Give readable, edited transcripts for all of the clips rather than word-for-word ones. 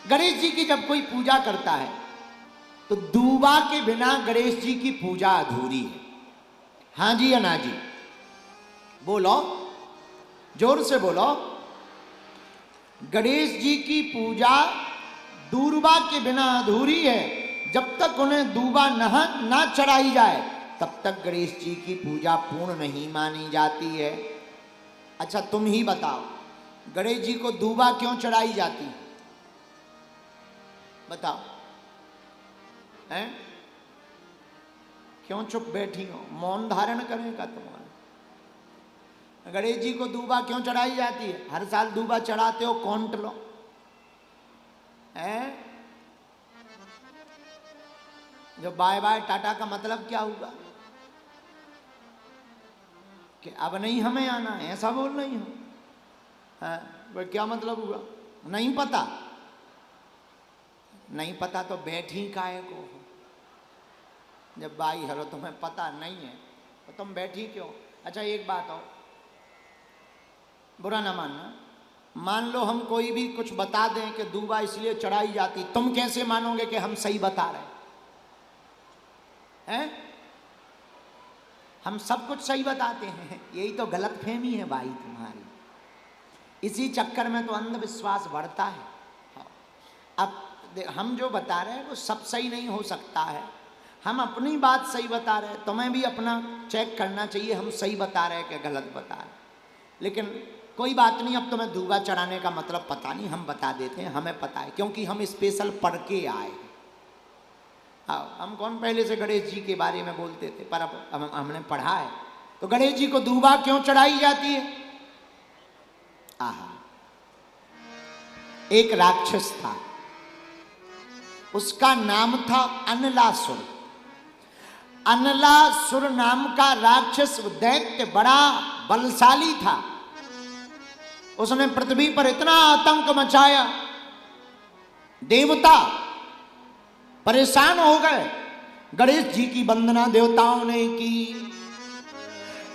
गणेश जी की जब कोई पूजा करता है तो दूबा के बिना गणेश जी की पूजा अधूरी है। हाँ जी या ना जी? बोलो, जोर से बोलो। गणेश जी की पूजा दूबा के बिना अधूरी है। जब तक उन्हें दूबा ना चढ़ाई जाए तब तक गणेश जी की पूजा पूर्ण नहीं मानी जाती है। अच्छा तुम ही बताओ, गणेश जी को दूबा क्यों चढ़ाई जाती है? बताओ हैं? क्यों चुप बैठी हो? मौन धारण करेगा तुम्हारा। गणेश जी को दूबा क्यों चढ़ाई जाती है? हर साल दूबा चढ़ाते हो, कौंट लो हैं? जो बाय बाय टाटा का मतलब क्या हुआ कि अब नहीं हमें आना है, ऐसा बोल रही हूं। वह क्या मतलब हुआ? नहीं पता? नहीं पता तो बैठी काहे को? जब भाई हरो तुम्हें पता नहीं है तो तुम बैठी क्यों? अच्छा एक बात और, बुरा ना मानना, मान लो हम कोई भी कुछ बता दें कि दूबा इसलिए चढ़ाई जाती, तुम कैसे मानोगे कि हम सही बता रहे हैं? हम सब कुछ सही बताते हैं, यही तो गलतफहमी है भाई तुम्हारी। इसी चक्कर में तो अंधविश्वास बढ़ता है। अब हम जो बता रहे हैं वो सब सही नहीं हो सकता है। हम अपनी बात सही बता रहे हैं, तुम्हें भी अपना चेक करना चाहिए हम सही बता रहे हैं कि गलत बता रहे हैं। लेकिन कोई बात नहीं, अब तुम्हें दूबा चढ़ाने का मतलब पता नहीं, हम बता देते हैं, हमें पता है क्योंकि हम स्पेशल पढ़ के आए हैं। हम कौन पहले से गणेश जी के बारे में बोलते थे, पर अब हमने पढ़ा है। तो गणेश जी को दूबा क्यों चढ़ाई जाती है? आहा, एक राक्षस था, उसका नाम था अनलासुर। अनलासुर नाम का राक्षस दैत्य बड़ा बलशाली था। उसने पृथ्वी पर इतना आतंक मचाया, देवता परेशान हो गए। गणेश जी की वंदना देवताओं ने की।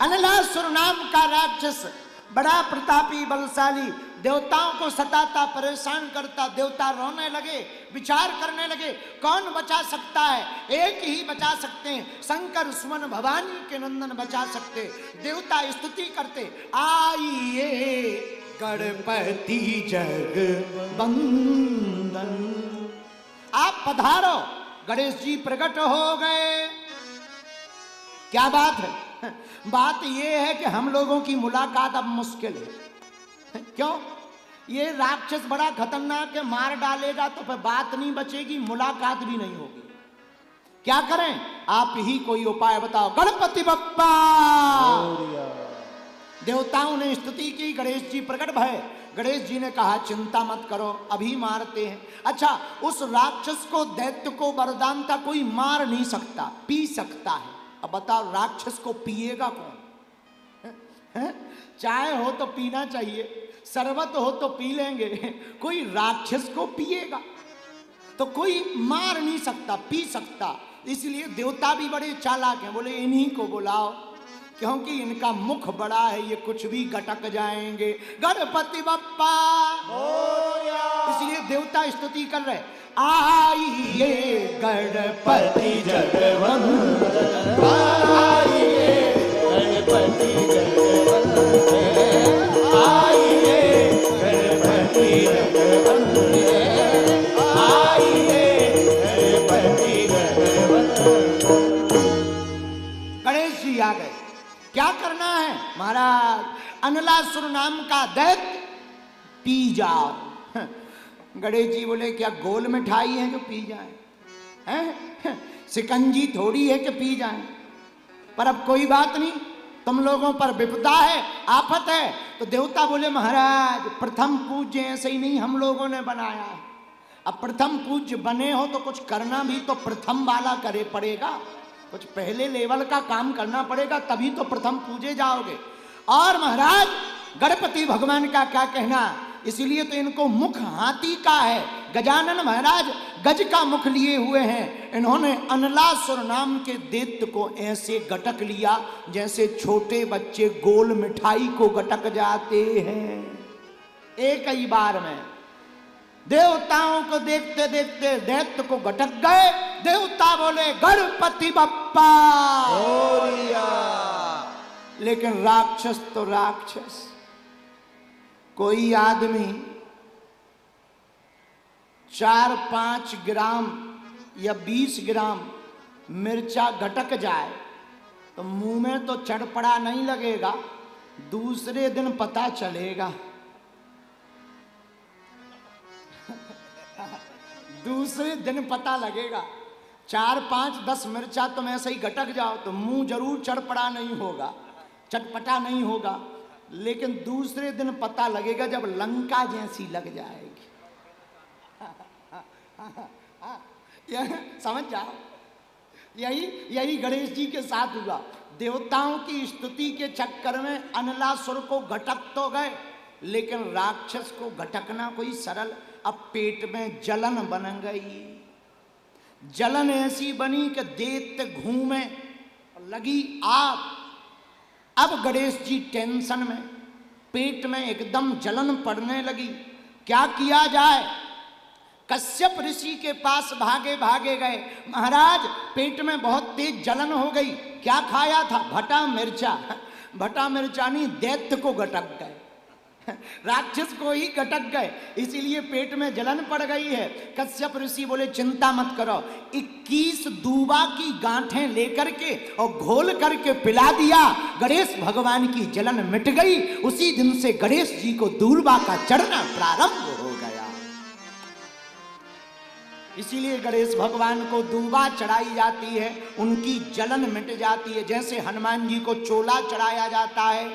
अनलासुर नाम का राक्षस बड़ा प्रतापी बलशाली, देवताओं को सताता, परेशान करता। देवता रोने लगे, विचार करने लगे कौन बचा सकता है? एक ही बचा सकते हैं, शंकर सुमन भवानी के नंदन बचा सकते। देवता स्तुति करते, आइए गणपति जगवंदन, आप पधारो। गणेश जी प्रकट हो गए। क्या बात है? बात यह है कि हम लोगों की मुलाकात अब मुश्किल है। क्यों? ये राक्षस बड़ा खतरनाक है, मार डालेगा तो फिर बात नहीं बचेगी, मुलाकात भी नहीं होगी। क्या करें? आप ही कोई उपाय बताओ। गणपति बप्पा। देवताओं ने स्तुति की, गणेश जी प्रकट भय। गणेश जी ने कहा चिंता मत करो, अभी मारते हैं। अच्छा, उस राक्षस को, दैत्य को वरदान था कोई मार नहीं सकता, पी सकता है। अब बताओ राक्षस को पिएगा कौन? चाय हो तो पीना चाहिए, शरबत हो तो पी लेंगे, कोई राक्षस को पिएगा तो कोई मार नहीं सकता, पी सकता। इसलिए देवता भी बड़े चालाक हैं, बोले इन्हीं को बुलाओ क्योंकि इनका मुख बड़ा है, ये कुछ भी गटक जाएंगे। गणपति बप्पा। इसलिए देवता स्तुति कर रहे, आइए गणपति जगवंदन, आइए गणपति जगवंदन, आइए गणपति जगवंदन, आइए गणपति जगवंदन। गणेश जी आ गए। क्या करना है महाराज? अनलासुर नाम का दैत्य पी जाओ। गणेश जी बोले क्या गोल मिठाई है जो पी जाए? हैं? सिकंजी थोड़ी है कि पी जाए। पर अब कोई बात नहीं, तुम लोगों पर विपदा है, आफत है। तो देवता बोले महाराज प्रथम पूज्य ऐसे ही नहीं हम लोगों ने बनाया है। अब प्रथम पूज्य बने हो तो कुछ करना भी तो प्रथम वाला करे पड़ेगा, कुछ पहले लेवल का काम करना पड़ेगा, तभी तो प्रथम पूजे जाओगे। और महाराज गणपति भगवान का क्या कहना, इसलिए तो इनको मुख हाथी का है। गजानन महाराज गज का मुख लिए हुए हैं। इन्होंने अनलासुर नाम के दैत्य को ऐसे गटक लिया जैसे छोटे बच्चे गोल मिठाई को गटक जाते हैं, एक ही बार में। देवताओं को देखते देखते दैत्य को गटक गए। देवता बोले गणपति बप्पा। लेकिन राक्षस तो राक्षस, कोई आदमी 4-5 ग्राम या 20 ग्राम मिर्चा गटक जाए तो मुंह में तो चढ़पड़ा नहीं लगेगा, दूसरे दिन पता चलेगा। दूसरे दिन पता लगेगा। 4-5-10 मिर्चा तुम ऐसे ही गटक जाओ तो मुंह जरूर चढ़पड़ा नहीं होगा, चटपटा नहीं होगा, लेकिन दूसरे दिन पता लगेगा जब लंका जैसी लग जाएगी। समझ जाओ, यही गणेश जी के साथ हुआ। देवताओं की स्तुति के चक्कर में अनलासुर को गटक तो गए, लेकिन राक्षस को गटकना कोई सरल। अब पेट में जलन बन गई। जलन ऐसी बनी कि दैत्य घूमे, लगी आग। अब गणेश जी टेंशन में, पेट में एकदम जलन पड़ने लगी। क्या किया जाए? कश्यप ऋषि के पास भागे भागे गए। महाराज, पेट में बहुत तेज जलन हो गई। क्या खाया था? भटा मिर्चा। भटा मिर्चा नहीं, दैत्य को गटक गए, राक्षस को ही गटक गए, इसीलिए पेट में जलन पड़ गई है। कश्यप ऋषि बोले चिंता मत करो, 21 दूबा की गांठें लेकर के और घोल करके पिला दिया, गणेश भगवान की जलन मिट गई। उसी दिन से गणेश जी को दूबा का चढ़ना प्रारंभ हो गया। इसीलिए गणेश भगवान को दूबा चढ़ाई जाती है, उनकी जलन मिट जाती है। जैसे हनुमान जी को चोला चढ़ाया जाता है,